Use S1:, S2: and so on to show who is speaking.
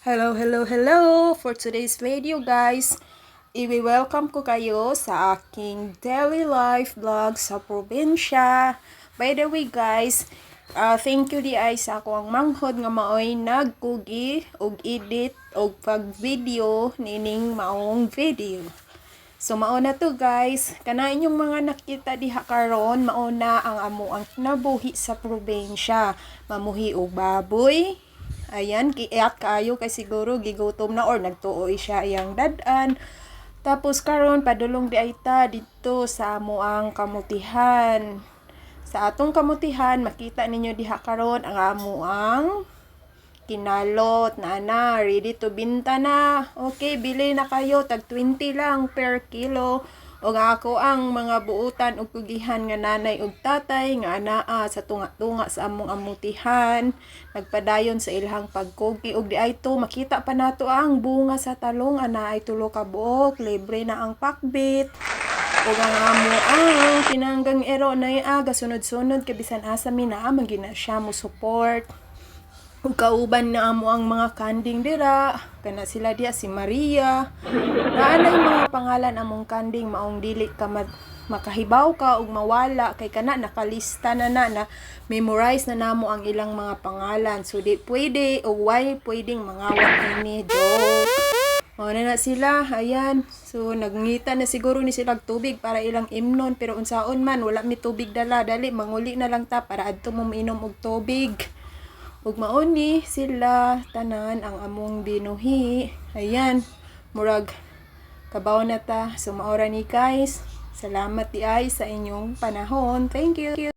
S1: Hello! For today's video guys, i-welcome ko kayo sa aking daily life vlog sa probinsya. By the way guys, thank you di ay sa akong manghod nga maoy nagkugi og edit og pag-video nining maong video. So mauna to guys, kana inyong mga nakita diha karon, mauna ang amo ang kinabuhi sa probinsya. Mamuhi og baboy. Ayan, kiat kaayo kay siguro gigutom na or nagtuoy siya iyang dadan. Tapos karon padulong di ay ta dito sa amo ang kamutihan. Sa atong kamutihan makita ninyo diha karon ang amo ang kinalot na ready to binta na. Okay, bili na kayo tag 20 lang per kilo. O nga ako ang mga buutan og kugihan nga nanay ug tatay nga anaa sa tunga-tunga sa among amutihan, nagpadayon sa ilhang pagkugi ug di ay to makita pa nato ang bunga sa talong ana ay tulo ka buok, libre na ang pakbit. Ug ang amo ang pinanggang ero na aga sunod-sunod kay bisan asa mi naa magina siya mo support. Ug kauban na amo ang mga kanding dira, kana sila diya si Maria. Naanay mga pangalan among kanding maong dili ka makahibaw ka ug mawala kay kana nakalista na memorize na namo ang ilang mga pangalan. So di pwede o why pwedeng mangawat ini joke. Na sila, ayan. So nagngita na siguro ni sila tubig para ilang imnon pero unsaon man wala mi tubig dala, dali manguli na lang ta para adto mo minom og tubig. Ug mauni sila tanan ang among binuhi. Ayan, murag kabaw na ta. So maora ni guys. Salamat di ay sa inyong panahon. Thank you.